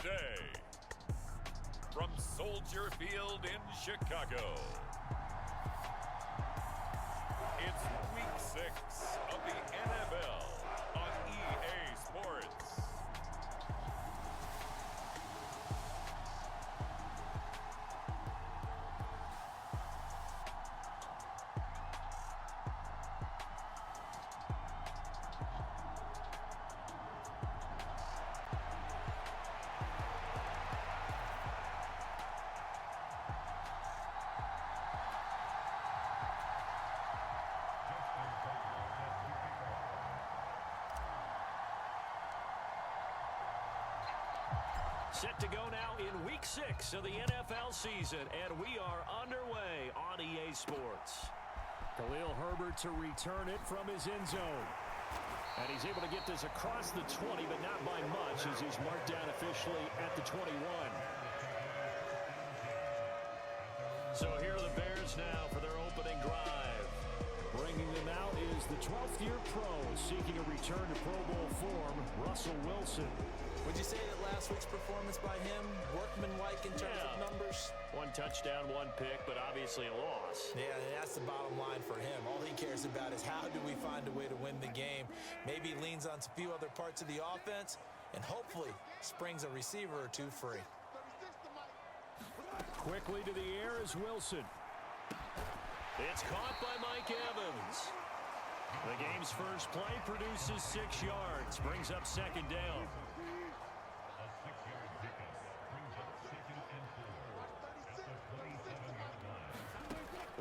today. From Soldier Field in Chicago, it's Week 6 of the NFL on EA Sports. Set to go now in Week 6 of the NFL season, and we are underway on EA Sports. Khalil Herbert to return it from his end zone. And he's able to get this across the 20, but not by much, as he's marked down officially at the 21. So here are the Bears now for their opening drive. Bringing them out is the 12th-year pro seeking a return to Pro Bowl form, Russell Wilson. Would you say that last week's performance by him, workmanlike in terms of numbers? One touchdown, one pick, but obviously a loss. Yeah, that's the bottom line for him. All he cares about is how do we find a way to win the game. Maybe he leans on a few other parts of the offense and hopefully springs a receiver or two free. Quickly to the air is Wilson. It's caught by Mike Evans. The game's first play produces 6 yards, brings up second down.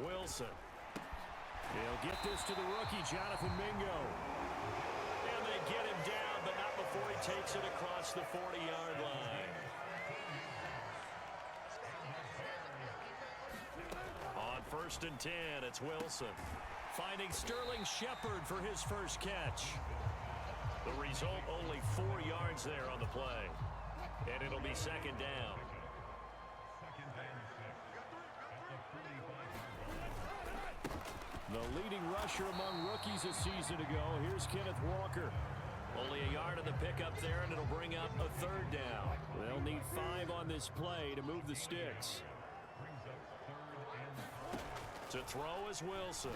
Wilson. He'll get this to the rookie, Jonathan Mingo. And they get him down, but not before he takes it across the 40-yard line. On 1st and 10, it's Wilson. Finding Sterling Shepard for his first catch. The result, only 4 yards there on the play. And it'll be second down. The leading rusher among rookies a season ago. Here's Kenneth Walker. Only a yard of the pickup there, and it'll bring up a third down. They'll need 5 on this play to move the sticks. To throw is Wilson.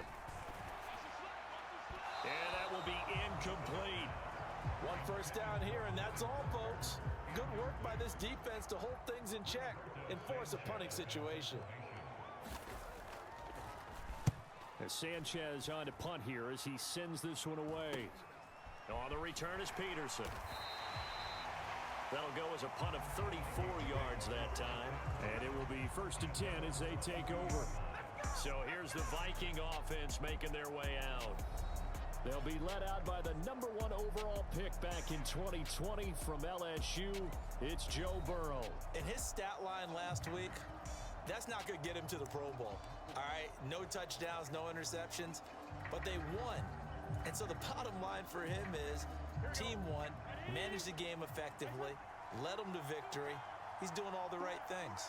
And that will be incomplete. 1 first down here, and that's all, folks. Good work by this defense to hold things in check and force a punting situation. As Sanchez on to punt here as he sends this one away. On the return is Peterson. That'll go as a punt of 34 yards that time. And it will be 1st and 10 as they take over. So here's the Viking offense making their way out. They'll be led out by the #1 overall pick back in 2020 from LSU. It's Joe Burrow. And his stat line last week, that's not going to get him to the Pro Bowl. All right, no touchdowns, no interceptions, but they won. And so the bottom line for him is team won, managed the game effectively, led them to victory. He's doing all the right things.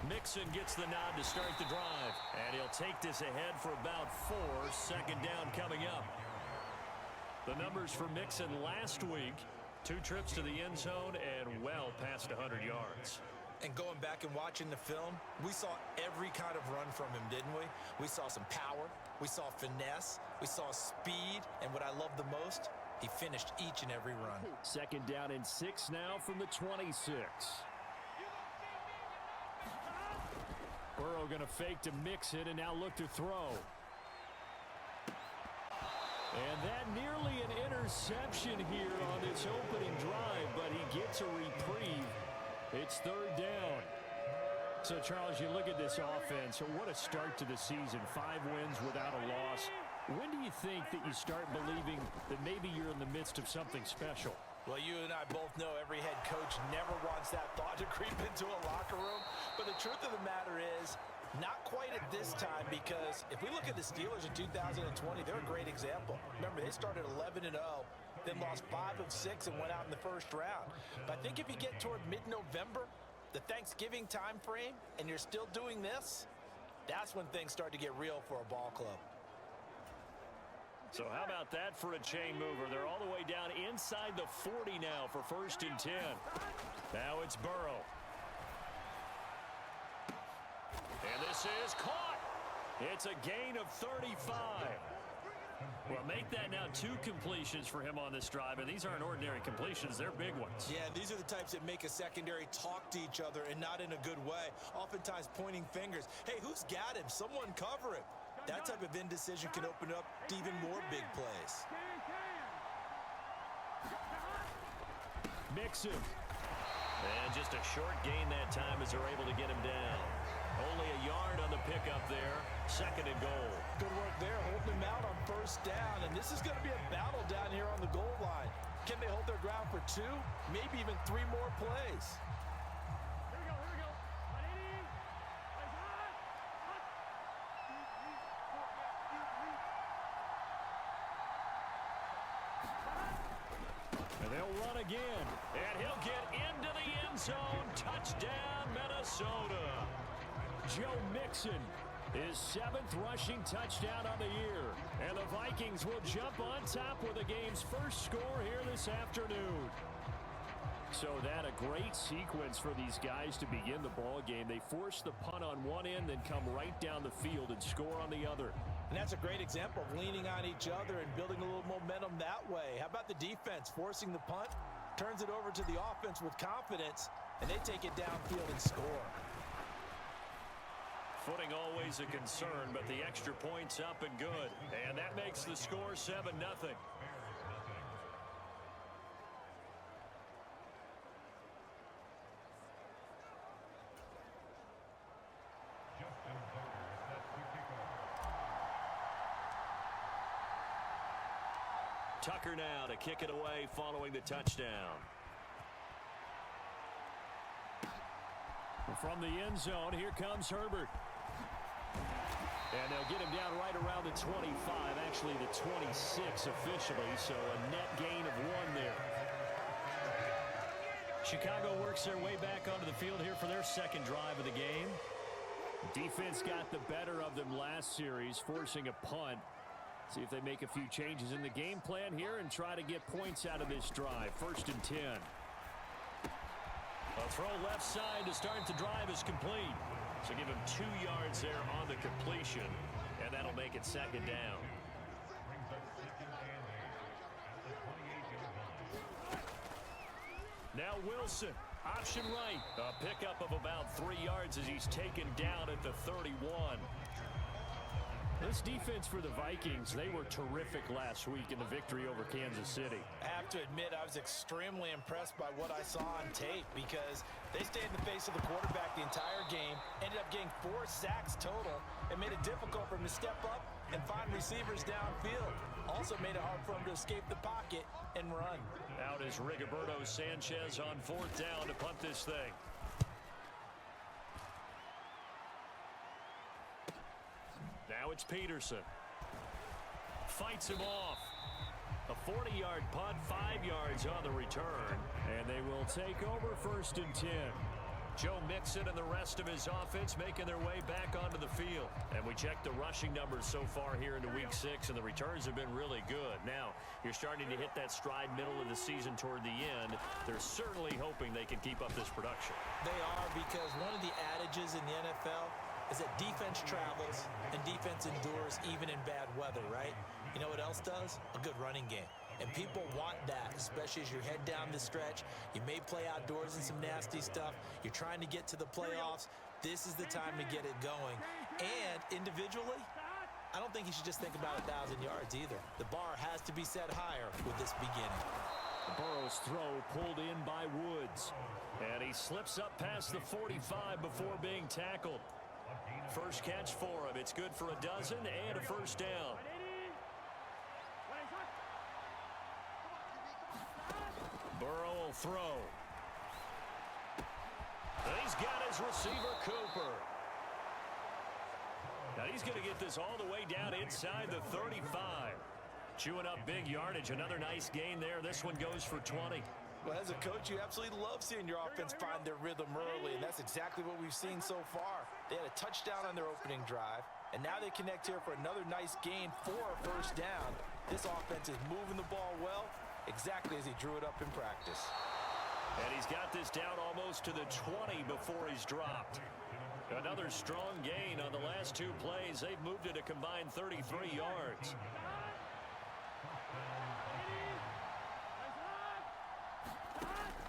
Mixon gets the nod to start the drive, and he'll take this ahead for about 4. Second down coming up. The numbers for Mixon last week, 2 trips to the end zone and well past 100 yards. And going back and watching the film, we saw every kind of run from him, didn't we? We saw some power, we saw finesse, we saw speed, and what I love the most, he finished each and every run. Second down and 6 now from the 26. Burrow going to fake to Mixon and now look to throw. And that nearly an interception here on this opening drive, but he gets a reprieve. It's 3rd down. So, Charles, you look at this offense, what a start to the season. 5 wins without a loss. When do you think that you start believing that maybe you're in the midst of something special? Well, you and I both know every head coach never wants that thought to creep into a locker room. But the truth of the matter is, not quite at this time, because if we look at the Steelers in 2020, they're a great example. Remember, they started 11-0, then lost 5 of 6 and went out in the first round. But I think if you get toward mid-November, the Thanksgiving time frame, and you're still doing this, that's when things start to get real for a ball club. So how about that for a chain mover? They're all the way down inside the 40 now for 1st and 10. Now it's Burrow. And this is caught. It's a gain of 35. Well, make that now 2 completions for him on this drive, and these aren't ordinary completions. They're big ones. Yeah, these are the types that make a secondary talk to each other and not in a good way, oftentimes pointing fingers. Hey, who's got him? Someone cover him. That type of indecision can open up to even more big plays. Mixon. And just a short gain that time as they're able to get him down. Only a yard on the pickup there. 2nd and goal. Good work there, holding him out on 1st down. And this is going to be a battle down here on the goal line. Can they hold their ground for 2, maybe even 3 more plays? And they'll run again. And he'll get into the end zone. Touchdown, Minnesota. Joe Mixon, his 7th rushing touchdown on the year. And the Vikings will jump on top with the game's first score here this afternoon. So that a great sequence for these guys to begin the ball game. They force the punt on one end, then come right down the field and score on the other. And that's a great example of leaning on each other and building a little momentum that way. How about the defense forcing the punt, turns it over to the offense with confidence, and they take it downfield and score. Footing always a concern, but the extra point's up and good. And that makes the score 7-0. Tucker now to kick it away following the touchdown. From the end zone, here comes Herbert. And they'll get him down right around the 25, actually the 26 officially, so a net gain of 1 there. Chicago works their way back onto the field here for their 2nd drive of the game. Defense got the better of them last series, forcing a punt. See if they make a few changes in the game plan here and try to get points out of this drive. 1st and 10. A throw left side to start the drive is complete. So give him 2 yards there on the completion, and that'll make it 2nd down. Now Wilson, option right. A pickup of about 3 yards as he's taken down at the 31. This defense for the Vikings, they were terrific last week in the victory over Kansas City. I have to admit, I was extremely impressed by what I saw on tape because they stayed in the face of the quarterback the entire game, ended up getting 4 sacks total, and made it difficult for him to step up and find receivers downfield. Also made it hard for him to escape the pocket and run. Out is Rigoberto Sanchez on 4th down to punt this thing. Now it's Peterson. Fights him off. A 40-yard punt, 5 yards on the return. And they will take over 1st and 10. Joe Mixon and the rest of his offense making their way back onto the field. And we checked the rushing numbers so far here into Week 6, and the returns have been really good. Now, you're starting to hit that stride middle of the season toward the end. They're certainly hoping they can keep up this production. They are, because one of the adages in the NFL is that defense travels and defense endures even in bad weather, right? You know what else does? A good running game. And people want that, especially as you head down the stretch. You may play outdoors in some nasty stuff. You're trying to get to the playoffs. This is the time to get it going. And individually, I don't think you should just think about 1,000 yards either. The bar has to be set higher with this beginning. Burrow's throw pulled in by Woods. And he slips up past the 45 before being tackled. First catch for him. It's good for a dozen and a 1st down. Burrow will throw. And he's got his receiver, Cooper. Now he's going to get this all the way down inside the 35. Chewing up big yardage. Another nice gain there. This one goes for 20. Well, as a coach, you absolutely love seeing your offense find their rhythm early, and that's exactly what we've seen so far. They had a touchdown on their opening drive, and now they connect here for another nice gain for a 1st down. This offense is moving the ball well, exactly as he drew it up in practice. And he's got this down almost to the 20 before he's dropped. Another strong gain on the last two plays. They've moved it a combined 33 yards.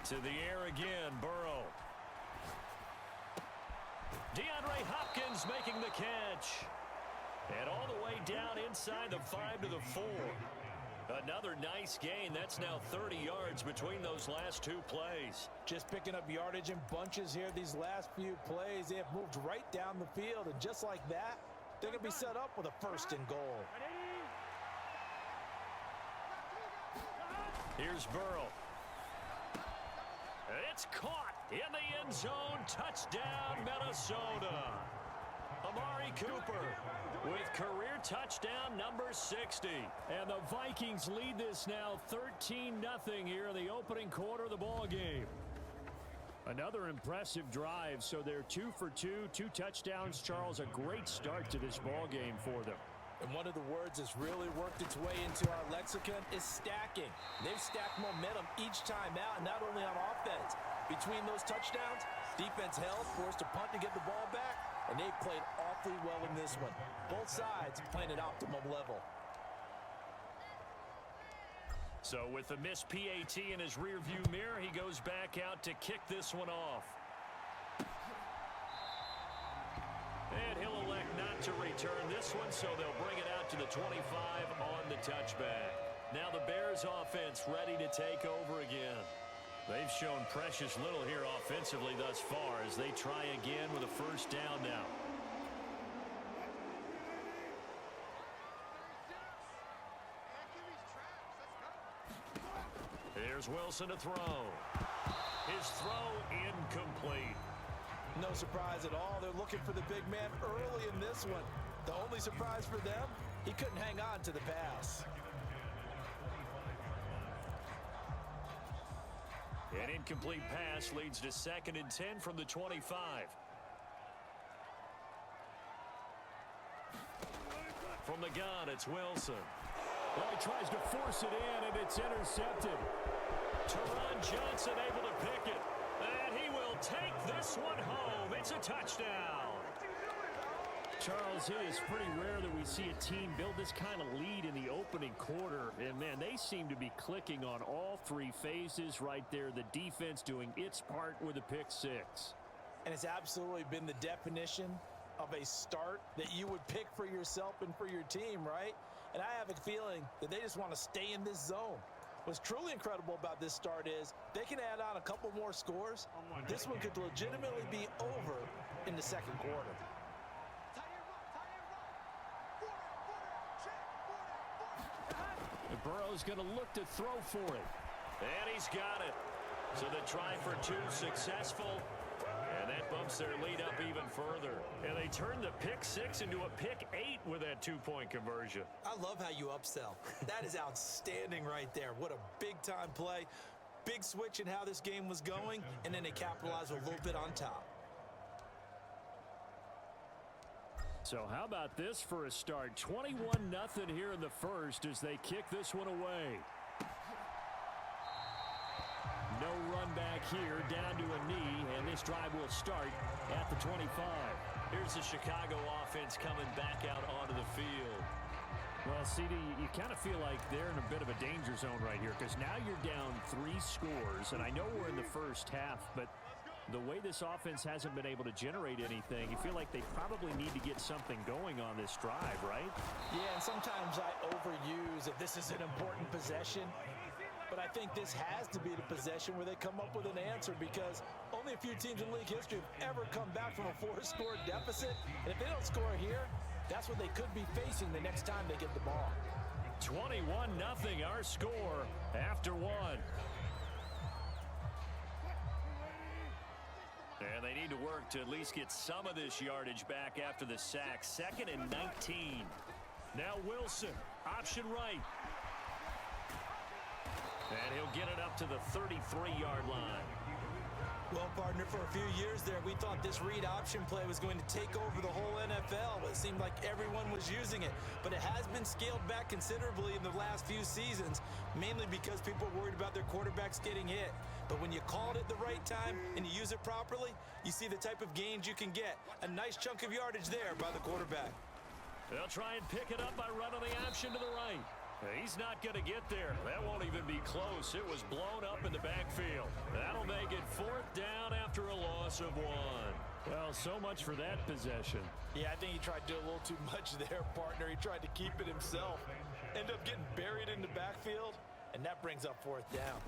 To the air again, Burrow. DeAndre Hopkins making the catch. And all the way down inside the 5 to the 4. Another nice gain. That's now 30 yards between those last two plays. Just picking up yardage in bunches here these last few plays. They have moved right down the field, and just like that, they're going to be set up with a 1st and goal. Here's Burrow. It's caught in the end zone. Touchdown, Minnesota. Amari Cooper with career touchdown number 60. And the Vikings lead this now 13-0 here in the opening quarter of the ball game. Another impressive drive, so they're 2 for 2, 2 touchdowns. Charles, a great start to this ball game for them. And one of the words that's really worked its way into our lexicon is stacking. They've stacked momentum each time out, not only on offense. Between those touchdowns, defense held, forced a punt to get the ball back, and they played awfully well in this one. Both sides playing at optimum level. So with the missed PAT in his rearview mirror, he goes back out to kick this one off. And he'll elect not to return this one, so they'll bring it out to the 25 on the touchback. Now the Bears offense ready to take over again. They've shown precious little here offensively thus far as they try again with a 1st down now. Here's Wilson to throw. His throw incomplete. No surprise at all. They're looking for the big man early in this one. The only surprise for them, he couldn't hang on to the pass. An incomplete pass leads to 2nd and 10 from the 25. From the gun, it's Wilson. Well, he tries to force it in, and it's intercepted. Teron Johnson able to pick it. And he will take this one home. It's a touchdown. Charles, it is pretty rare that we see a team build this kind of lead in the opening quarter. And, man, they seem to be clicking on all 3 phases right there. The defense doing its part with a pick 6. And it's absolutely been the definition of a start that you would pick for yourself and for your team, right? And I have a feeling that they just want to stay in this zone. What's truly incredible about this start is they can add on a couple more scores. This one could legitimately be over in the 2nd quarter. Burrow's going to look to throw for it. And he's got it. So the try for 2 successful. And that bumps their lead up even further. And they turn the pick 6 into a pick 8 with that 2-point conversion. I love how you upsell. That is outstanding right there. What a big-time play. Big switch in how this game was going, and then they capitalized with a little bit on top. So how about this for a start? 21-0 here in the first as they kick this one away. No run back here, down to a knee, and this drive will start at the 25. Here's the Chicago offense coming back out onto the field. Well, CD, you kind of feel like they're in a bit of a danger zone right here because now you're down 3 scores, and I know we're in the first half, but the way this offense hasn't been able to generate anything, you feel like they probably need to get something going on this drive, right? Yeah, and sometimes I overuse that this is an important possession. But I think this has to be the possession where they come up with an answer because only a few teams in league history have ever come back from a 4-score deficit. And if they don't score here, that's what they could be facing the next time they get the ball. 21-0 our score after 1. And they need to work to at least get some of this yardage back after the sack. 2nd and 19. Now Wilson, option right. And he'll get it up to the 33-yard line. Well, partner, for a few years there, we thought this read option play was going to take over the whole NFL. It seemed like everyone was using it, but it has been scaled back considerably in the last few seasons, mainly because people are worried about their quarterbacks getting hit. But when you call it at the right time and you use it properly, you see the type of gains you can get. A nice chunk of yardage there by the quarterback. They'll try and pick it up by running the option to the right. He's not going to get there. That won't even be close. It was blown up in the backfield. That'll make it 4th down after a loss of 1. Well, so much for that possession. Yeah, I think he tried to do a little too much there, partner. He tried to keep it himself. Ended up getting buried in the backfield, and that brings up 4th down.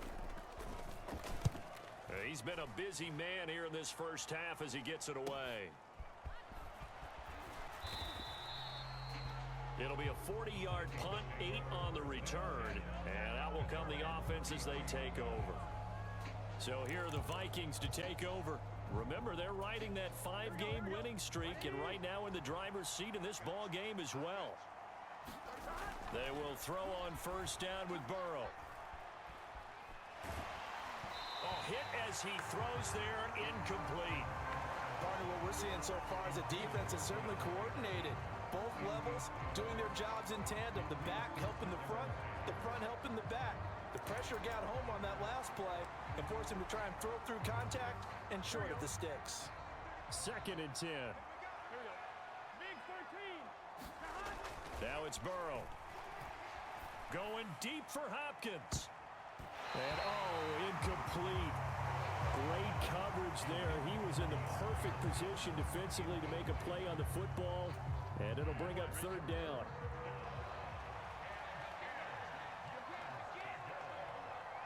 He's been a busy man here in this first half as he gets it away. It'll be a 40-yard punt, 8 on the return, and out will come the offense as they take over. So here are the Vikings to take over. Remember, they're riding that 5-game winning streak, and right now in the driver's seat in this ball game as well. They will throw on 1st down with Burrow. Hit as he throws there, incomplete. Partner, what we're seeing so far is the defense is certainly coordinated. Both levels doing their jobs in tandem. The back helping the front helping the back. The pressure got home on that last play and forced him to try and throw through contact and short of the sticks. 2nd and 10. Now it's Burrow. Going deep for Hopkins. And incomplete. Great coverage there. He was in the perfect position defensively to make a play on the football. And it'll bring up 3rd down.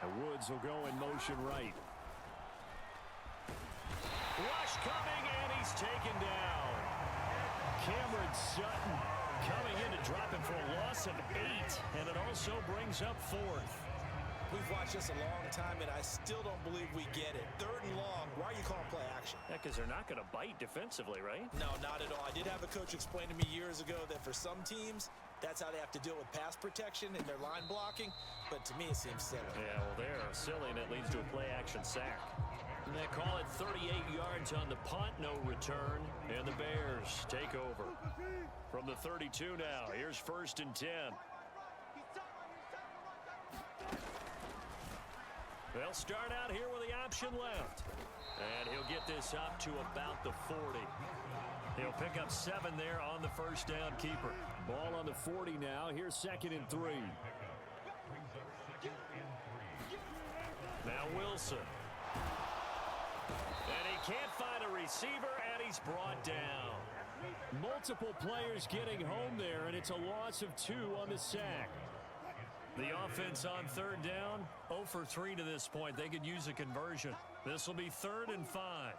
And Woods will go in motion right. Rush coming, and he's taken down. Cameron Sutton coming in to drop him for a loss of 8. And it also brings up 4th. We've watched this a long time, and I still don't believe we get it. 3rd and long. Why are you calling play action? Yeah, because they're not going to bite defensively, right? No, not at all. I did have a coach explain to me years ago that for some teams, that's how they have to deal with pass protection and their line blocking. But to me, it seems silly. Yeah, well, they're silly, and it leads to a play-action sack. And they call it 38 yards on the punt, no return. And the Bears take over. From the 32 now, here's 1st and 10. They'll start out here with the option left. And he'll get this up to about the 40. He'll pick up 7 there on the 1st down keeper. Ball on the 40 now. Here's 2nd and 3. Now Wilson. And he can't find a receiver, and he's brought down. Multiple players getting home there, and it's a loss of 2 on the sack. The offense on 3rd down, 0 for 3 to this point. They could use a conversion. This will be 3rd and 5.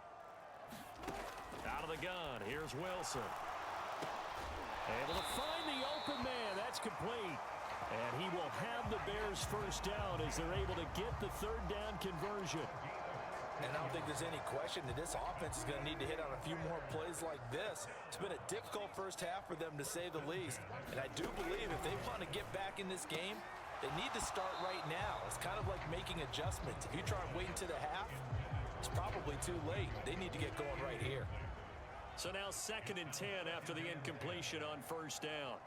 Out of the gun, here's Wilson. Able to find the open man. That's complete. And he will have the Bears 1st down as they're able to get the 3rd down conversion. And I don't think there's any question that this offense is going to need to hit on a few more plays like this. It's been a difficult first half for them, to say the least. And I do believe if they want to get back in this game, they need to start right now. It's kind of like making adjustments. If you try and wait until the half, it's probably too late. They need to get going right here. So now 2nd and 10 after the incompletion on 1st down.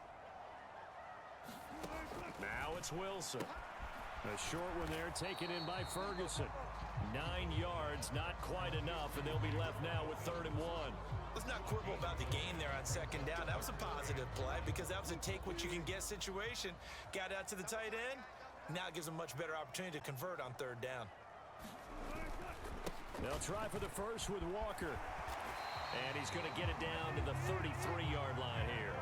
Now it's Wilson. A short one there taken in by Ferguson. 9 yards, not quite enough, and they'll be left now with 3rd and 1. Let's not quibble about the gain there on 2nd down. That was a positive play because that was a take-what-you-can-get situation. Got out to the tight end. Now it gives them a much better opportunity to convert on 3rd down. They'll try for the first with Walker. And he's going to get it down to the 33-yard line here.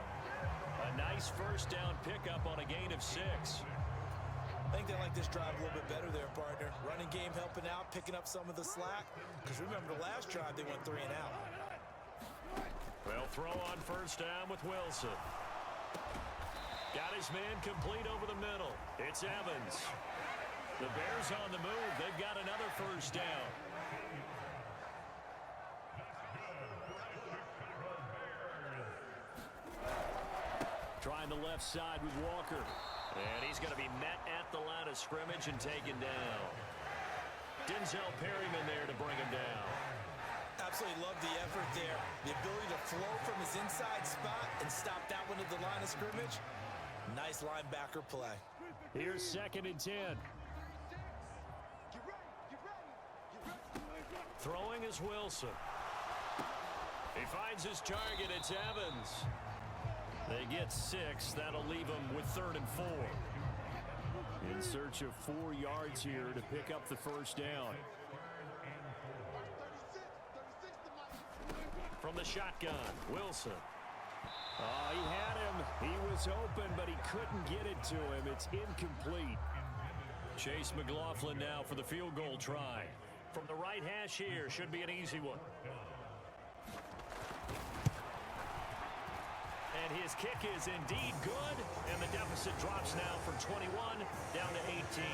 A nice 1st down pickup on a gain of 6. I think they like this drive a little bit better there, partner. Running game helping out, picking up some of the slack. Because remember, the last drive, they went 3 and out. They'll throw on 1st down with Wilson. Got his man complete over the middle. It's Evans. The Bears on the move. They've got another 1st down. Trying the left side with Walker. And he's going to be met at the line of scrimmage and taken down. Denzel Perryman there to bring him down. Absolutely love the effort there. The ability to flow from his inside spot and stop that one at the line of scrimmage. Nice linebacker play. Here's 2nd and 10. Throwing is Wilson. He finds his target. It's Evans. They get 6. That'll leave them with 3rd and 4. In search of 4 yards here to pick up the first down. From the shotgun, Wilson. Oh, he had him. He was open, but he couldn't get it to him. It's incomplete. Chase McLaughlin now for the field goal try. From the right hash here, should be an easy one. And his kick is indeed good, and the deficit drops now from 21 down to 18.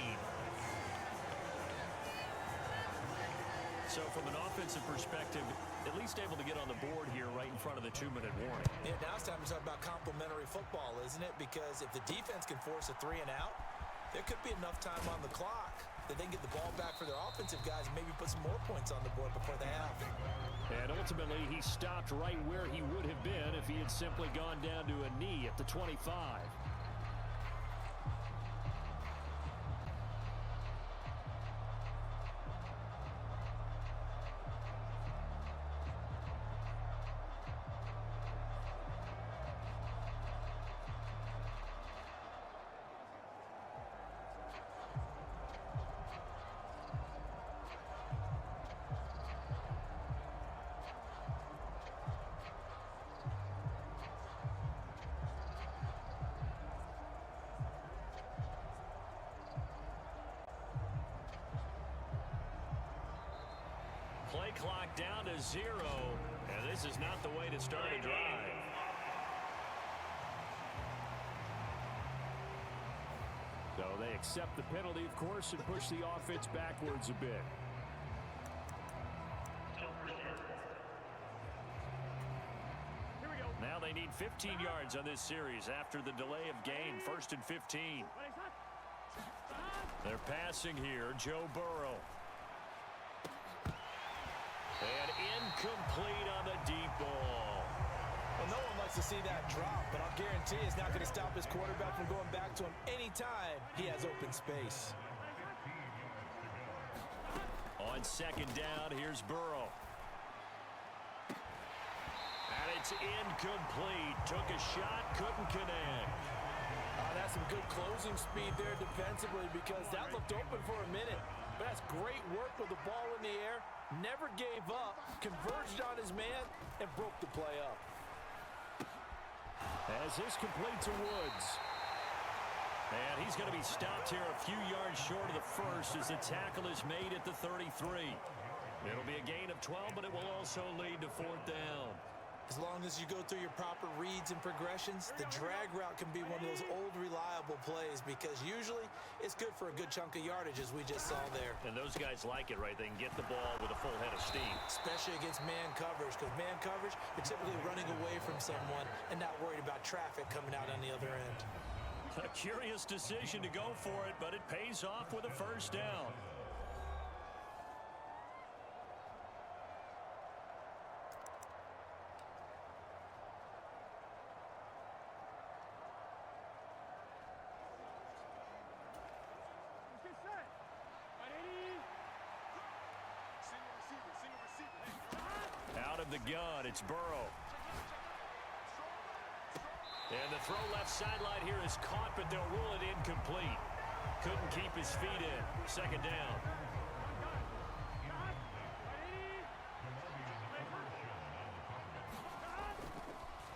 So from an offensive perspective, at least able to get on the board here right in front of the 2-minute warning. Yeah, now it's time to talk about complementary football, isn't it? Because if the defense can force a 3 and out, there could be enough time on the clock that they can get the ball back for their offensive guys and maybe put some more points on the board before they have. And ultimately, he stopped right where he would have been if he had simply gone down to a knee at the 25. Play clock down to 0, and this is not the way to start a drive. So they accept the penalty, of course, and push the offense backwards a bit. Now they need 15 yards on this series after the delay of game. 1st and 15. They're passing here. Joe Burrow. And incomplete on the deep ball. Well, no one likes to see that drop, but I'll guarantee it's not going to stop his quarterback from going back to him anytime he has open space. On 2nd down, here's Burrow. And it's incomplete. Took a shot, couldn't connect. That's some good closing speed there defensively because that looked open for a minute. But that's great work with the ball in the air. Never gave up, converged on his man, and broke the play up. As this complete to Woods. And he's going to be stopped here a few yards short of the first as the tackle is made at the 33. It'll be a gain of 12, but it will also lead to 4th down. As long as you go through your proper reads and progressions, the drag route can be one of those old reliable plays because usually it's good for a good chunk of yardage as we just saw there. And those guys like it, right? They can get the ball with a full head of steam. Especially against man coverage because man coverage, you're typically running away from someone and not worried about traffic coming out on the other end. A curious decision to go for it, but it pays off with a 1st down. Out of the gun, it's Burrow. And the throw left sideline here is caught, but they'll rule it incomplete. Couldn't keep his feet in. 2nd down.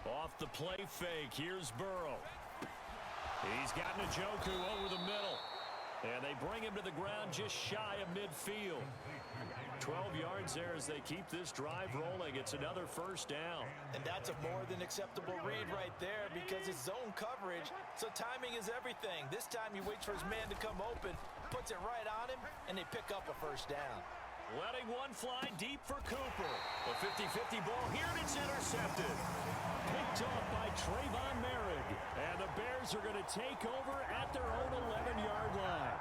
Off the play fake, here's Burrow. He's got Njoku over the middle. And they bring him to the ground just shy of midfield. 12 yards there as they keep this drive rolling. It's another 1st down. And that's a more than acceptable read right there because it's zone coverage, so timing is everything. This time he waits for his man to come open, puts it right on him, and they pick up a 1st down. Letting one fly deep for Cooper. A 50-50 ball here, and it's intercepted. Picked off by Trayvon Merrick. And the Bears are going to take over at their own 11-yard line.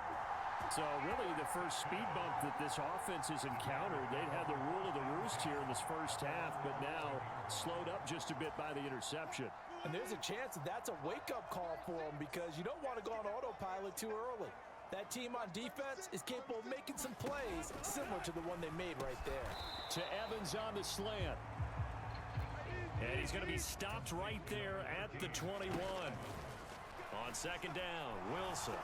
So really the first speed bump that this offense has encountered, they'd had the rule of the roost here in this first half, but now slowed up just a bit by the interception. And there's a chance that that's a wake-up call for them because you don't want to go on autopilot too early. That team on defense is capable of making some plays similar to the one they made right there. To Evans on the slant. And he's going to be stopped right there at the 21. On second down, Wilson.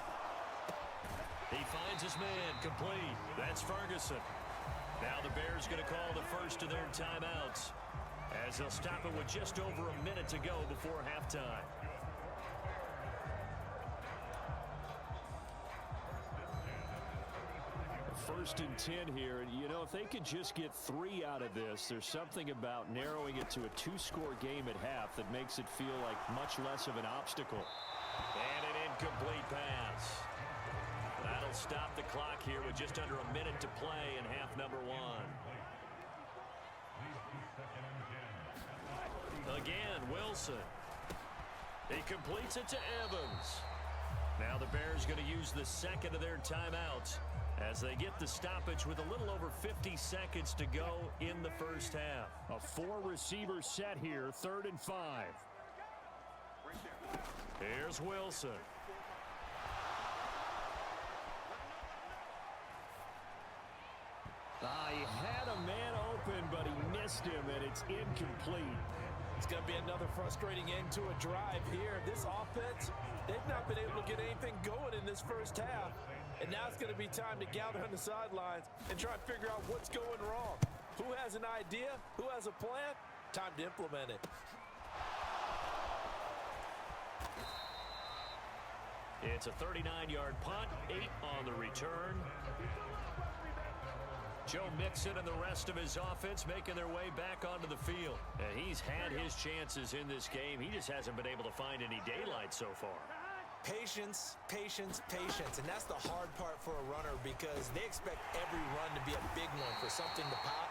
He finds his man complete. That's Ferguson. Now the Bears going to call the first of their timeouts as they'll stop it with just over a minute to go before halftime. First and 10 here. You know, if they could just get 3 out of this, there's something about narrowing it to a 2-score game at half that makes it feel like much less of an obstacle. And an incomplete pass. That'll stop the clock here with just under a minute to play in half number 1. Again, Wilson. He completes it to Evans. Now the Bears going to use the second of their timeouts as they get the stoppage with a little over 50 seconds to go in the first half. A 4-receiver set here, 3rd and 5. Here's Wilson. He had a man open, but he missed him, and it's incomplete. It's going to be another frustrating end to a drive here. This offense, they've not been able to get anything going in this first half. And now it's going to be time to gather on the sidelines and try and figure out what's going wrong. Who has an idea? Who has a plan? Time to implement it. It's a 39-yard punt, 8 on the return. Joe Mixon and the rest of his offense making their way back onto the field. And he's had his chances in this game. He just hasn't been able to find any daylight so far. Patience, patience, patience. And that's the hard part for a runner because they expect every run to be a big one for something to pop.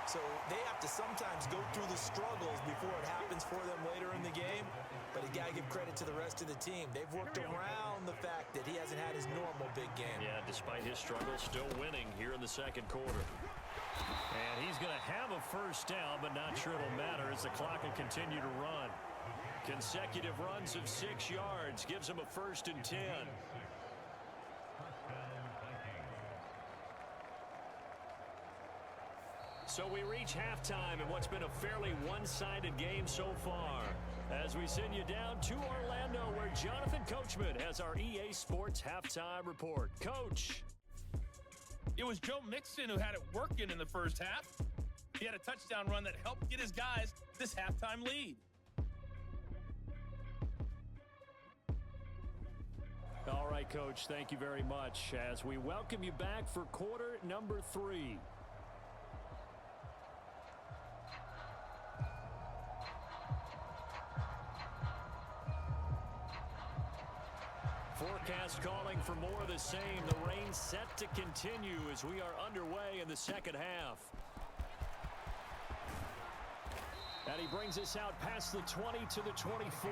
So they have to sometimes go through the struggles before it happens for them later in the game. But you got to give credit to the rest of the team. They've worked around the fact that he hasn't had his normal big game. Yeah, despite his struggles, still winning here in the second quarter. And he's going to have a first down, but not sure it'll matter as the clock will continue to run. Consecutive runs of 6 yards gives him a 1st and 10. So we reach halftime in what's been a fairly one-sided game so far. As we send you down to Orlando, where Jonathan Coachman has our EA Sports Halftime Report. Coach. It was Joe Mixon who had it working in the first half. He had a touchdown run that helped get his guys this halftime lead. All right, Coach, thank you very much as we welcome you back for quarter number 3. Forecast calling for more of the same. The rain set to continue as we are underway in the second half. And he brings us out past the 20 to the 24.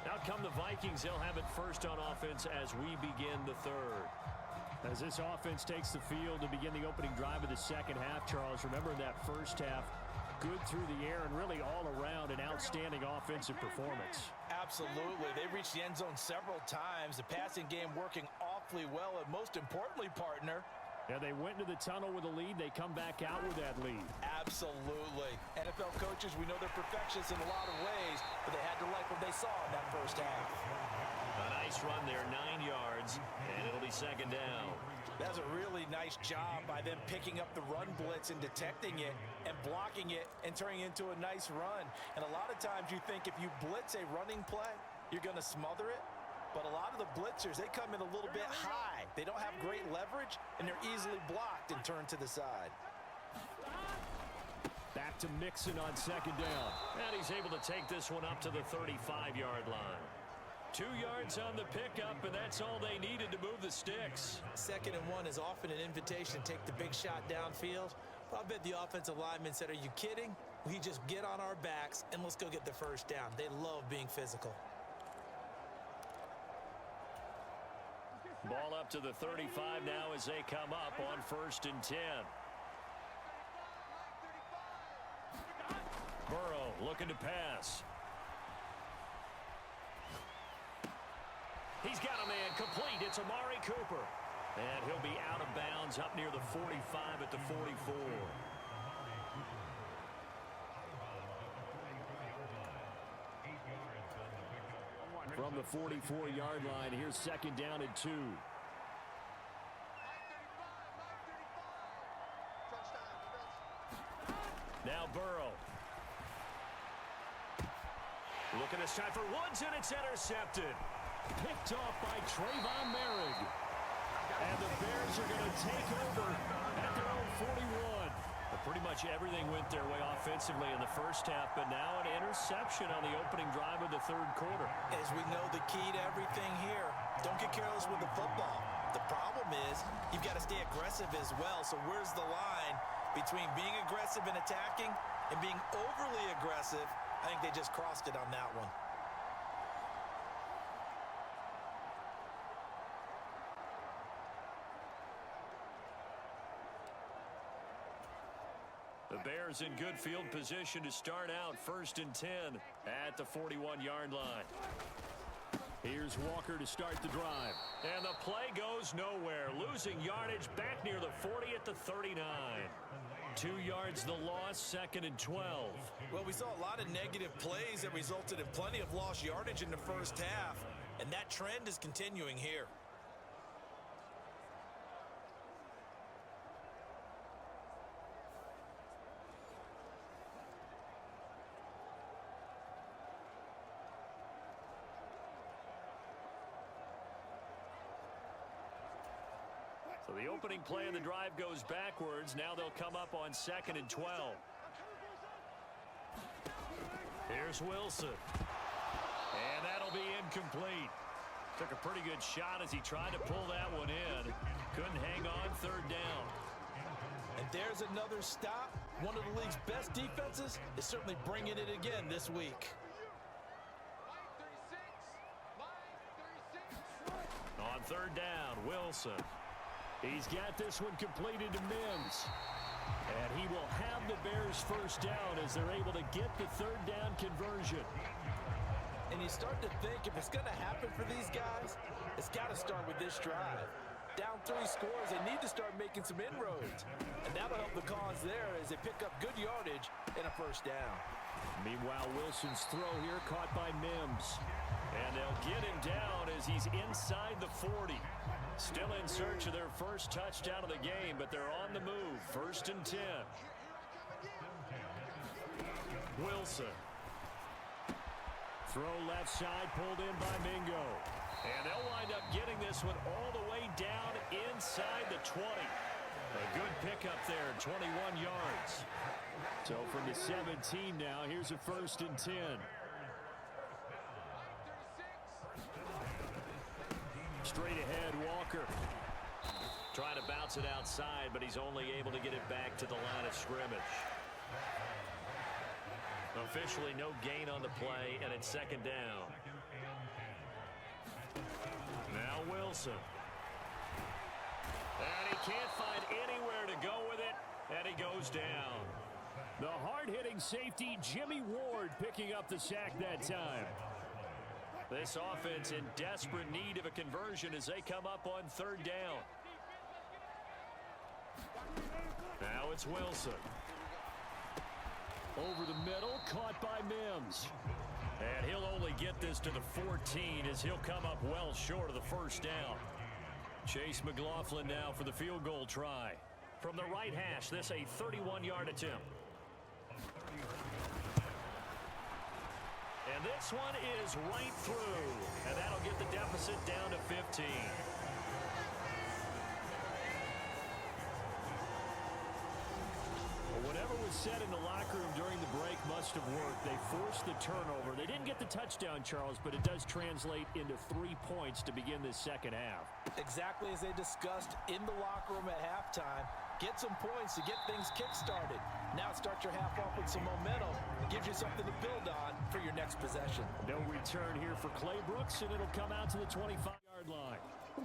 Out come the Vikings. They'll have it first on offense as we begin the third. As this offense takes the field to begin the opening drive of the second half, Charles, remember that first half, good through the air and really all around an outstanding offensive performance. Absolutely. They reached the end zone several times. The passing game working awfully well. And most importantly, partner, yeah, they went into the tunnel with a lead. They come back out with that lead. Absolutely. NFL coaches, we know they're perfectionists in a lot of ways, but they had to like what they saw in that first half. A nice run there, 9 yards, and it'll be second down. That's a really nice job by them picking up the run blitz and detecting it and blocking it and turning it into a nice run. And a lot of times you think if you blitz a running play, you're going to smother it. But a lot of the blitzers, they come in a little bit high. They don't have great leverage, and they're easily blocked and turned to the side. Back to Mixon on second down. And he's able to take this one up to the 35-yard line. 2 yards on the pickup, and that's all they needed to move the sticks. 2nd and 1 is often an invitation to take the big shot downfield. But I bet the offensive lineman said, are you kidding? We just get on our backs and let's go get the first down. They love being physical. Ball up to the 35 now as they come up on 1st and 10. Burrow looking to pass. He's got a man complete. It's Amari Cooper. And he'll be out of bounds up near the 45 at the 44. From the 44-yard line, here's 2nd down and 2. Now Burrow. Looking this time for Woods, and it's intercepted. Picked off by Trayvon Merrick. And the Bears are going to take over at their own 41. But pretty much everything went their way offensively in the first half, but now an interception on the opening drive of the 3rd quarter. As we know, the key to everything here, don't get careless with the football. The problem is you've got to stay aggressive as well. So where's the line between being aggressive and attacking and being overly aggressive? I think they just crossed it on that one. The Bears in good field position to start out 1st and 10 at the 41-yard line. Here's Walker to start the drive. And the play goes nowhere. Losing yardage back near the 40 at the 39. 2 yards the loss, 2nd and 12. Well, we saw a lot of negative plays that resulted in plenty of lost yardage in the first half. And that trend is continuing here. So the opening play of the drive goes backwards. Now they'll come up on 2nd and 12. Here's Wilson. And that'll be incomplete. Took a pretty good shot as he tried to pull that one in. Couldn't hang on 3rd down. And there's another stop. One of the league's best defenses is certainly bringing it again this week. On 3rd down, Wilson. He's got this one completed to Mims. And he will have the Bears first down as they're able to get the 3rd down conversion. And you start to think if it's going to happen for these guys, it's got to start with this drive. Down 3 scores, they need to start making some inroads. And that'll help the cause there as they pick up good yardage and a first down. Meanwhile, Wilson's throw here caught by Mims. And they'll get him down as he's inside the 40. Still in search of their first touchdown of the game, but they're on the move. 1st and 10. Wilson. Throw left side, pulled in by Mingo. And they'll wind up getting this one all the way down inside the 20. A good pickup there, 21 yards. So from the 17 now, here's a 1st and 10. Straight ahead, Walker. Trying to bounce it outside, but he's only able to get it back to the line of scrimmage. Officially no gain on the play, and it's 2nd down. Now Wilson. And he can't find anywhere to go with it, and he goes down. The hard-hitting safety, Jimmy Ward, picking up the sack that time. This offense in desperate need of a conversion as they come up on 3rd down. Now it's Wilson. Over the middle, caught by Mims. And he'll only get this to the 14 as he'll come up well short of the first down. Chase McLaughlin now for the field goal try. From the right hash, this a 31-yard attempt. And this one is right through. And that'll get the deficit down to 15. Well, whatever was said in the locker room during the break must have worked. They forced the turnover. They didn't get the touchdown, Charles, but it does translate into 3 points to begin this second half. Exactly as they discussed in the locker room at halftime. Get some points to get things kick-started. Now start your half off with some momentum. Gives you something to build on for your next possession. No return here for Clay Brooks, and it'll come out to the 25-yard line.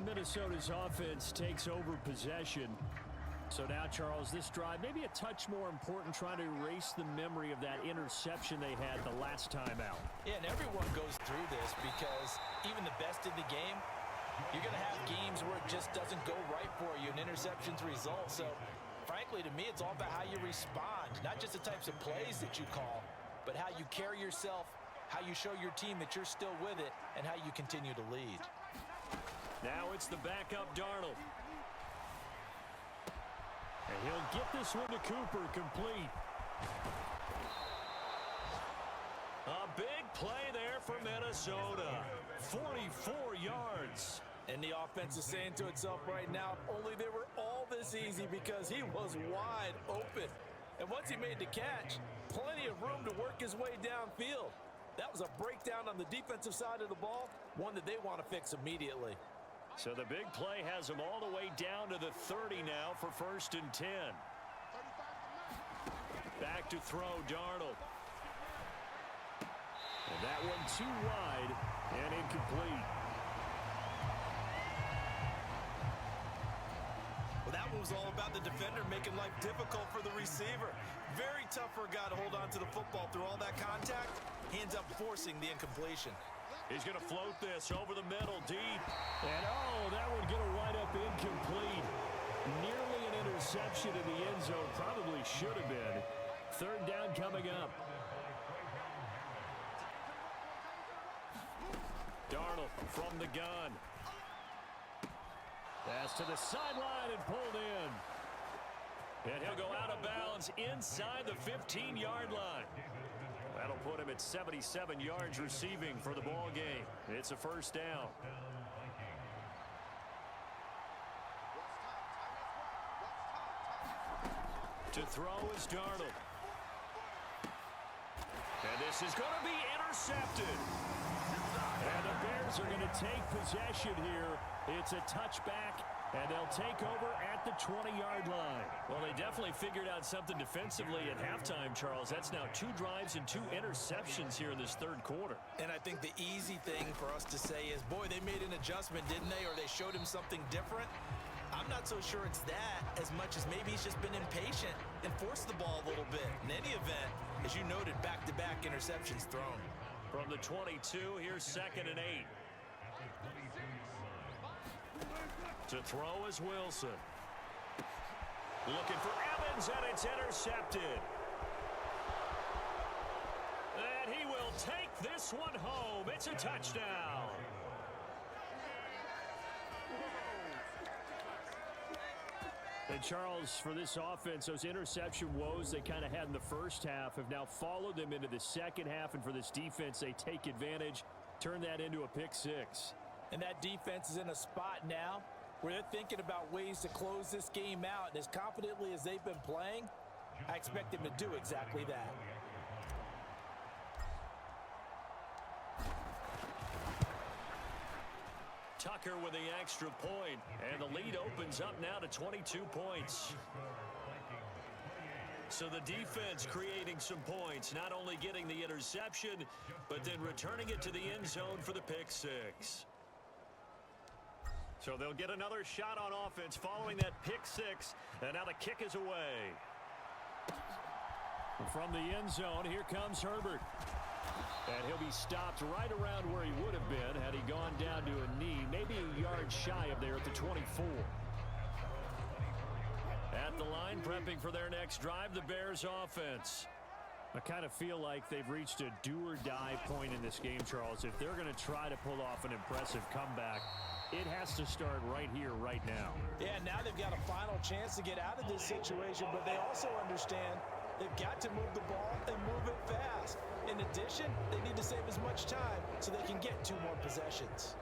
Minnesota's offense takes over possession. So now, Charles, this drive maybe a touch more important, trying to erase the memory of that interception they had the last time out. Yeah, and everyone goes through this because even the best in the game, you're going to have games where it just doesn't go right for you, and interceptions result. So, frankly, to me, it's all about how you respond, not just the types of plays that you call, but how you carry yourself, how you show your team that you're still with it, and how you continue to lead. Now it's the backup Darnold. And he'll get this one to Cooper, complete. A big play there for Minnesota. 44 yards. And the offense is saying to itself right now, if only they were all this easy, because he was wide open. And once he made the catch, plenty of room to work his way downfield. That was a breakdown on the defensive side of the ball, one that they want to fix immediately. So the big play has them all the way down to the 30 now for 1st and 10. Back to throw, Darnold. And that one too wide and incomplete. Well, that one was all about the defender making life difficult for the receiver. Very tough for a guy to hold on to the football through all that contact. He ends up forcing the incompletion. He's going to float this over the middle, deep. And, oh, that one going to wind up incomplete. Nearly an interception in the end zone. Probably should have been. 3rd down coming up. Darnold from the gun. Pass to the sideline and pulled in. And he'll go out of bounds inside the 15-yard line. That'll put him at 77 yards receiving for the ball game. It's a 1st down. To throw is Darnold. And this is going to be intercepted. And the Bears are going to take possession here. It's a touchback, and they'll take over at the 20-yard line. Well, they definitely figured out something defensively at halftime, Charles. That's now 2 drives and 2 interceptions here in this 3rd quarter. And I think the easy thing for us to say is, boy, they made an adjustment, didn't they? Or they showed him something different. I'm not so sure it's that as much as maybe he's just been impatient and forced the ball a little bit. In any event, as you noted, back-to-back interceptions thrown. From the 22, here's 2nd and 8. To throw is Wilson. Looking for Evans, and it's intercepted. And he will take this one home. It's a touchdown. And Charles, for this offense, those interception woes they kind of had in the first half have now followed them into the second half. And for this defense, they take advantage, turn that into a pick 6. And that defense is in a spot now where they're thinking about ways to close this game out. And as confidently as they've been playing, I expect them to do exactly that. Tucker with the extra point, and the lead opens up now to 22 points. So the defense creating some points, not only getting the interception, but then returning it to the end zone for the pick 6. So they'll get another shot on offense following that pick 6, and now the kick is away. From the end zone, here comes Herbert. And he'll be stopped right around where he would have been had he gone down to a knee, maybe a yard shy of there at the 24. At the line, prepping for their next drive, the Bears offense. I kind of feel like they've reached a do-or-die point in this game, Charles. If they're going to try to pull off an impressive comeback, it has to start right here, right now. Yeah, now they've got a final chance to get out of this situation, but they also understand they've got to move the ball and move it fast. In addition, they need to save as much time so they can get 2 more possessions.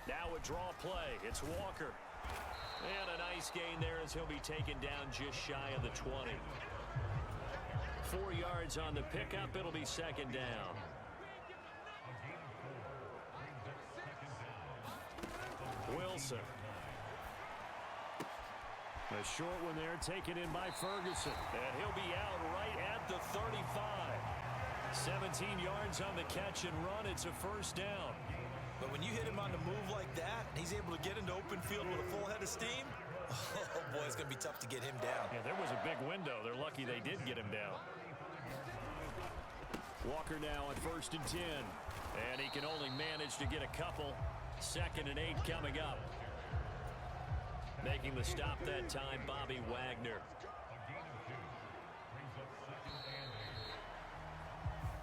Now a draw play. It's Walker. And a nice gain there as he'll be taken down just shy of the 20. 4 yards on the pickup. It'll be 2nd down. Wilson. A short one there taken in by Ferguson. And he'll be out right at the 35. 17 yards on the catch and run. It's a first down. But when you hit him on the move like that, and he's able to get into open field with a full head of steam, oh boy, it's going to be tough to get him down. Yeah, there was a big window. They're lucky they did get him down. Walker now at 1st and 10. And he can only manage to get a couple. 2nd and 8 coming up. Making the stop that time, Bobby Wagner.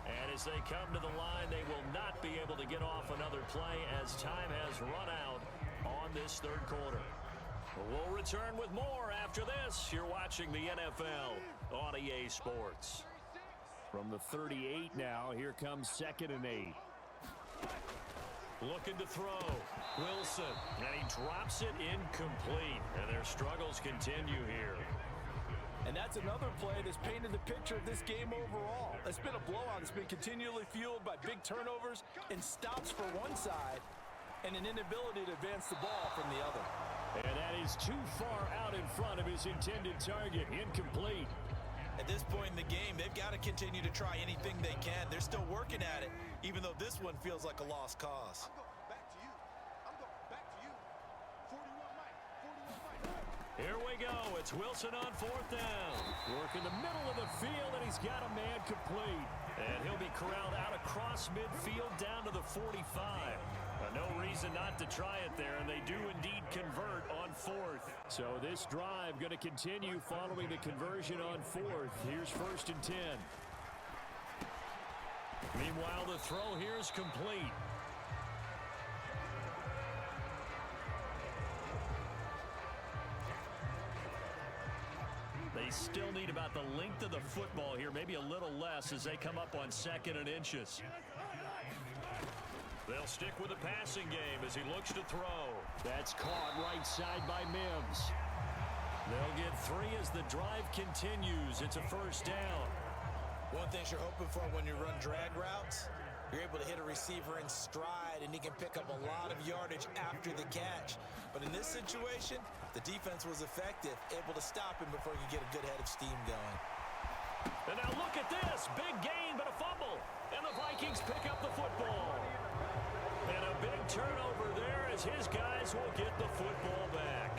And as they come to the line, they will not be able to get off another play as time has run out on this 3rd quarter. We'll return with more after this. You're watching the NFL on EA Sports. From the 38 now, here comes 2nd and 8. Looking to throw. Wilson. And he drops it incomplete. And their struggles continue here. And that's another play that's painted the picture of this game overall. It's been a blowout. It's been continually fueled by big turnovers and stops for one side and an inability to advance the ball from the other. And that is too far out in front of his intended target. Incomplete. At this point in the game, they've got to continue to try anything they can. They're still working at it, even though this one feels like a lost cause. Here we go. It's Wilson on 4th down. Work in the middle of the field, and he's got a man complete. And he'll be corralled out across midfield down to the 45. No reason not to try it there, and they do indeed convert on 4th. So this drive going to continue following the conversion on 4th. Here's 1st and 10. Meanwhile, the throw here is complete. They still need about the length of the football here, maybe a little less as they come up on 2nd and inches. They'll stick with the passing game as he looks to throw. That's caught right side by Mims. They'll get 3 as the drive continues. It's a first down. One thing you're hoping for when you run drag routes, you're able to hit a receiver in stride, and he can pick up a lot of yardage after the catch. But in this situation, the defense was effective, able to stop him before he could get a good head of steam going. And now look at this. Big gain, but a fumble. And the Vikings pick up the football. And a big turnover there as his guys will get the football back.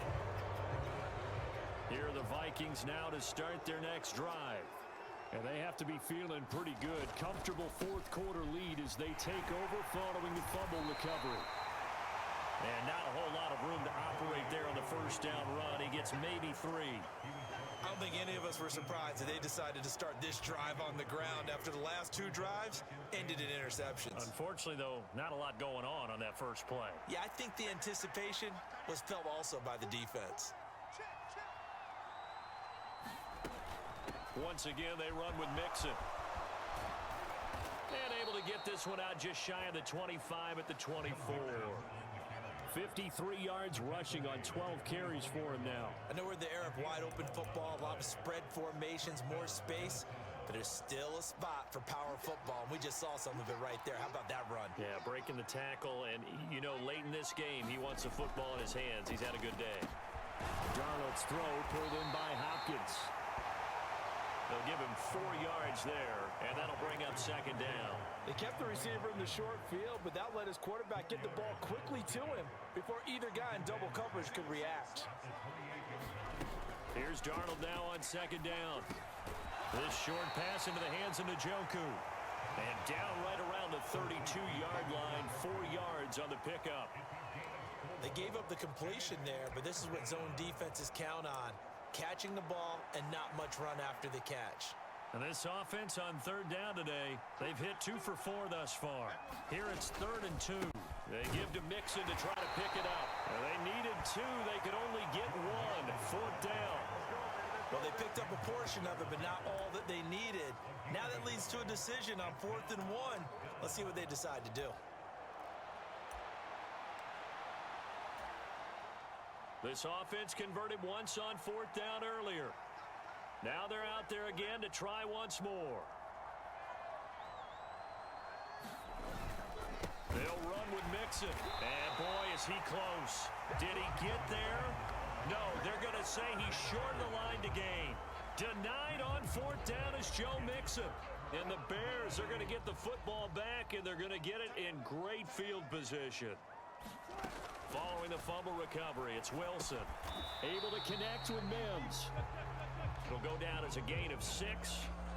Here are the Vikings now to start their next drive. And they have to be feeling pretty good. Comfortable 4th quarter lead as they take over following the fumble recovery. And not a whole lot of room to operate there on the first down run. He gets maybe 3. I don't think any of us were surprised that they decided to start this drive on the ground after the last 2 drives ended in interceptions. Unfortunately, though, not a lot going on that first play. Yeah, I think the anticipation was felt also by the defense. Once again, they run with Mixon. And able to get this one out just shy of the 25 at the 24. 53 yards rushing on 12 carries for him now. I know we're in the era of wide-open football, a lot of spread formations, more space, but there's still a spot for power football, and we just saw some of it right there. How about that run? Yeah, breaking the tackle, and, you know, late in this game, he wants the football in his hands. He's had a good day. Darnold's throw pulled in by Hopkins. They'll give him 4 yards there, and that'll bring up 2nd down. They kept the receiver in the short field, but that let his quarterback get the ball quickly to him before either guy in double coverage could react. Here's Darnold now on 2nd down. This short pass into the hands of Njoku. And down right around the 32-yard line, 4 yards on the pickup. They gave up the completion there, but this is what zone defenses count on. Catching the ball and not much run after the catch. And this offense on 3rd down today, they've hit 2 for 4 thus far. Here it's 3rd and 2. They give to Mixon to try to pick it up. And they needed 2. They could only get 1. 4th down. Well, they picked up a portion of it, but not all that they needed. Now that leads to a decision on 4th and 1. Let's see what they decide to do. This offense converted once on 4th down earlier. Now they're out there again to try once more. They'll run with Mixon. And boy, is he close. Did he get there? No, they're going to say he's short of the line to gain. Denied on fourth down is Joe Mixon. And the Bears are going to get the football back, and they're going to get it in great field position. Following the fumble recovery, it's Wilson. Able to connect with Mims. It'll go down as a gain of 6,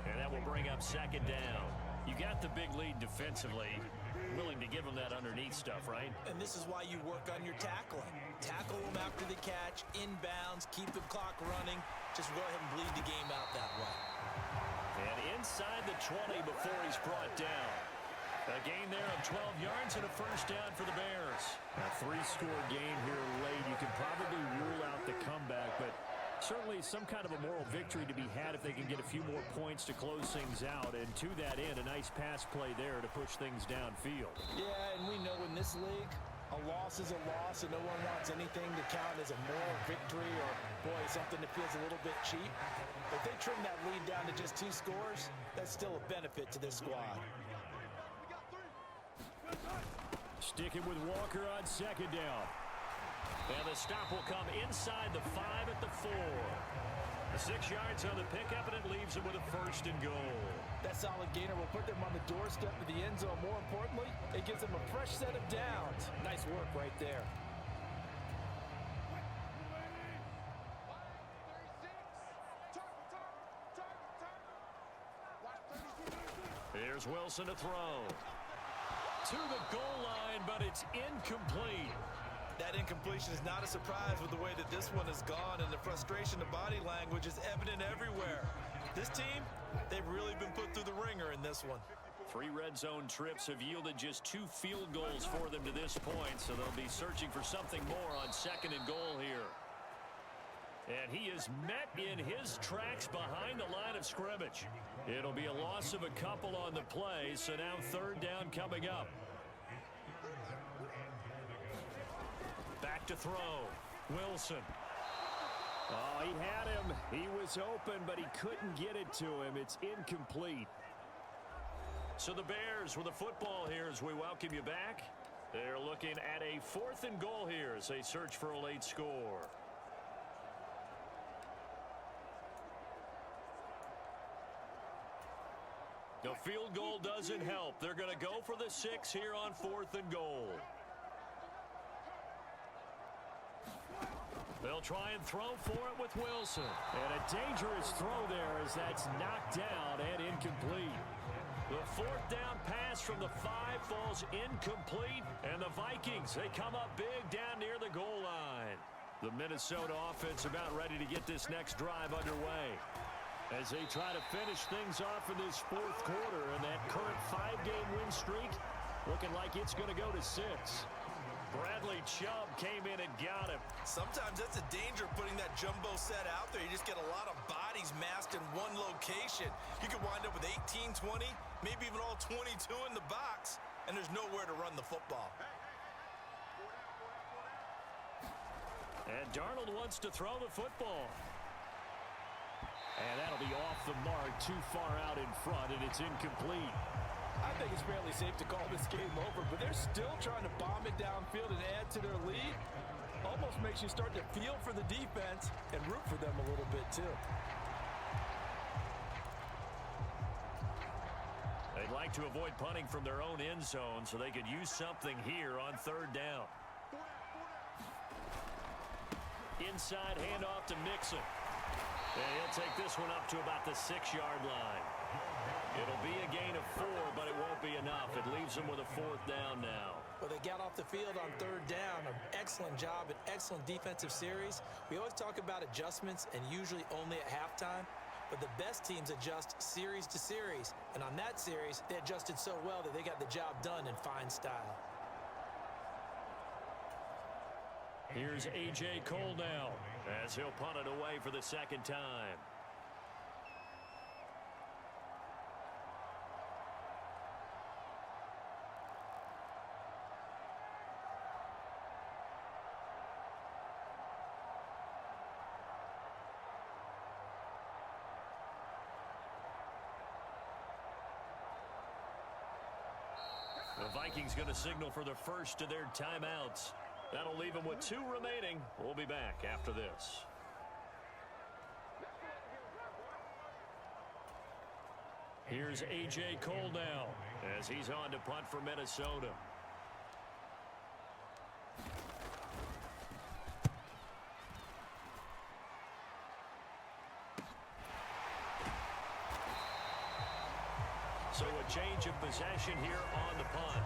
and that will bring up second down. You got the big lead defensively. Willing to give them that underneath stuff, right? And this is why you work on your tackling. Tackle them after the catch, inbounds, keep the clock running. Just go ahead and bleed the game out that way. And inside the 20 before he's brought down. A gain there of 12 yards and a first down for the Bears. A 3-score game here late. You can probably rule out the comeback, but certainly some kind of a moral victory to be had if they can get a few more points to close things out. And to that end, a nice pass play there to push things downfield. Yeah, and we know in this league, a loss is a loss, and no one wants anything to count as a moral victory or, boy, something that feels a little bit cheap. If they trim that lead down to just 2 scores, that's still a benefit to this squad. Sticking with Walker on second down. And the stop will come inside the 5 at the 4. The 6 yards on the pickup, and it leaves them with a first and goal. That solid gainer will put them on the doorstep of the end zone. More importantly, it gives them a fresh set of downs. Nice work right there. Here's Wilson to throw. To the goal line, but it's incomplete. That incompletion is not a surprise with the way that this one has gone, and the frustration of body language is evident everywhere. This team, they've really been put through the ringer in this one. 3 red zone trips have yielded just 2 field goals for them to this point, so they'll be searching for something more on second and goal here. And he is met in his tracks behind the line of scrimmage. It'll be a loss of a couple on the play, so now third down coming up. Back to throw. Wilson. Oh, he had him. He was open, but he couldn't get it to him. It's incomplete. So the Bears with the football here as we welcome you back. They're looking at a 4th and goal here as they search for a late score. The field goal doesn't help. They're going to go for the 6 here on 4th and goal. They'll try and throw for it with Wilson. And a dangerous throw there as that's knocked down and incomplete. The 4th down pass from the 5 falls incomplete. And the Vikings, they come up big down near the goal line. The Minnesota offense about ready to get this next drive underway as they try to finish things off in this 4th quarter. And that current 5-game win streak looking like it's going to go to 6. Bradley Chubb came in and got him. Sometimes that's a danger putting that jumbo set out there. You just get a lot of bodies massed in one location. You could wind up with 18, 20, maybe even all 22 in the box, and there's nowhere to run the football. And Darnold wants to throw the football. And that'll be off the mark, too far out in front, and it's incomplete. I think it's fairly safe to call this game over, but they're still trying to bomb it downfield and add to their lead. Almost makes you start to feel for the defense and root for them a little bit, too. They'd like to avoid punting from their own end zone so they could use something here on 3rd down. Inside handoff to Mixon. And he'll take this one up to about the 6-yard line. It'll be a gain of 4, but it won't be enough. It leaves them with a 4th down now. Well, they got off the field on 3rd down. An excellent job, an excellent defensive series. We always talk about adjustments and usually only at halftime. But the best teams adjust series to series. And on that series, they adjusted so well that they got the job done in fine style. Here's A.J. Cole now as he'll punt it away for the 2nd time. The Vikings going to signal for the first of their timeouts. That'll leave them with 2 remaining. We'll be back after this. Here's A.J. Cole now as he's on to punt for Minnesota. So a change of possession here on the punt.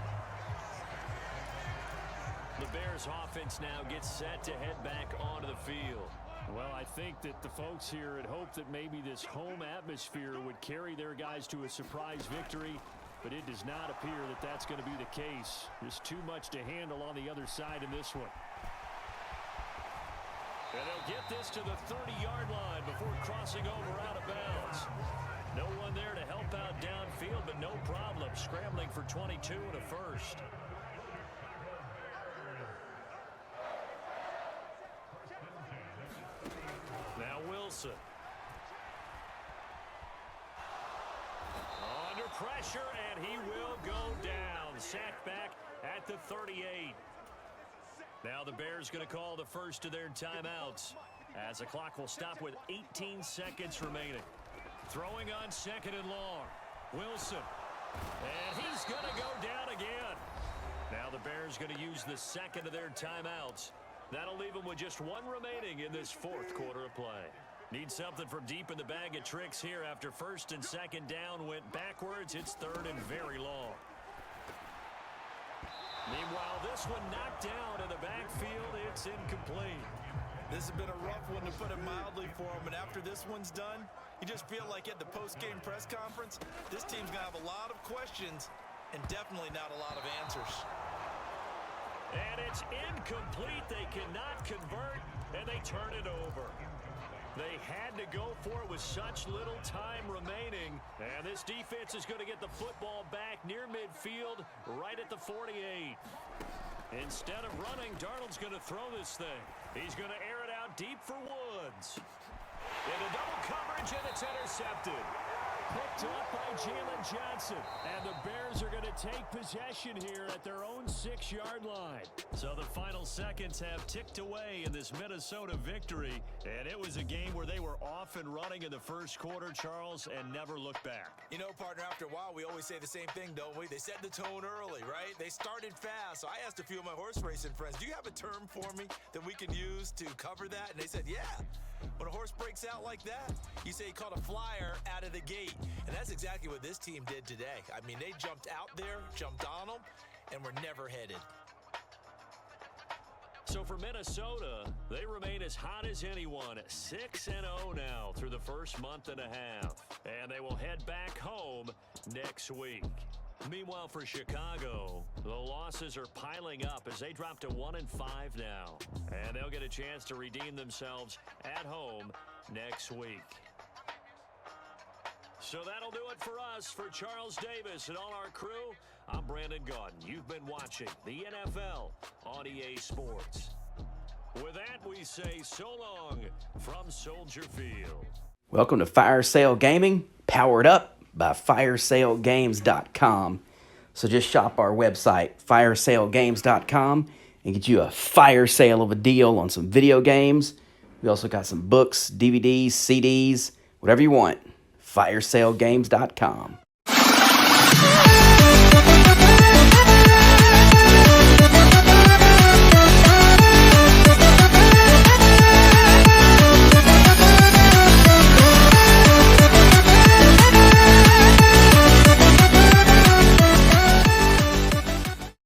The Bears offense now gets set to head back onto the field. Well, I think that the folks here had hoped that maybe this home atmosphere would carry their guys to a surprise victory, but it does not appear that that's going to be the case. There's too much to handle on the other side in this one. And they'll get this to the 30-yard line before crossing over out of bounds. No one there to help out downfield, but no problem scrambling for 22 and a first. Now Wilson. Under pressure, and he will go down. Sacked back at the 38. Now the Bears going to call the first of their timeouts as the clock will stop with 18 seconds remaining. Throwing on second and long. Wilson. And he's going to go down again. Now the Bears going to use the second of their timeouts. That'll leave them with just 1 remaining in this 4th quarter of play. Need something from deep in the bag of tricks here after first and second down went backwards. It's 3rd and very long. Meanwhile, this one knocked down in the backfield. It's incomplete. This has been a rough one, to put it mildly, for him. And after this one's done, you just feel like at the post-game press conference, this team's going to have a lot of questions and definitely not a lot of answers. And it's incomplete. They cannot convert, and they turn it over. They had to go for it with such little time remaining. And this defense is going to get the football back near midfield, right at the 48. Instead of running, Darnold's going to throw this thing. He's going to air it out deep for Woods. Into double coverage, and it's intercepted. Picked up by Jalen Johnson. And the Bears are going to take possession here at their own 6-yard line. So the final seconds have ticked away in this Minnesota victory. And it was a game where they were off and running in the first quarter, Charles, and never looked back. You know, partner, after a while, we always say the same thing, don't we? They set the tone early, right? They started fast. So I asked a few of my horse racing friends, do you have a term for me that we can use to cover that? And they said, yeah. When a horse breaks out like that, you say he caught a flyer out of the gate. And that's exactly what this team did today. I mean, they jumped out there, jumped on them, and were never headed. So for Minnesota, they remain as hot as anyone, 6-0 now through the first month and a half. And they will head back home next week. Meanwhile, for Chicago, the losses are piling up as they drop to 1-5 now. And they'll get a chance to redeem themselves at home next week. So that'll do it for us. For Charles Davis and all our crew, I'm Brandon Gaudin. You've been watching the NFL on EA Sports. With that, we say so long from Soldier Field. Welcome to Fire Sale Gaming, powered up by FireSaleGames.com. So just shop our website, FireSaleGames.com, and get you a fire sale of a deal on some video games. We also got some books, DVDs, CDs, whatever you want. FireSaleGames.com.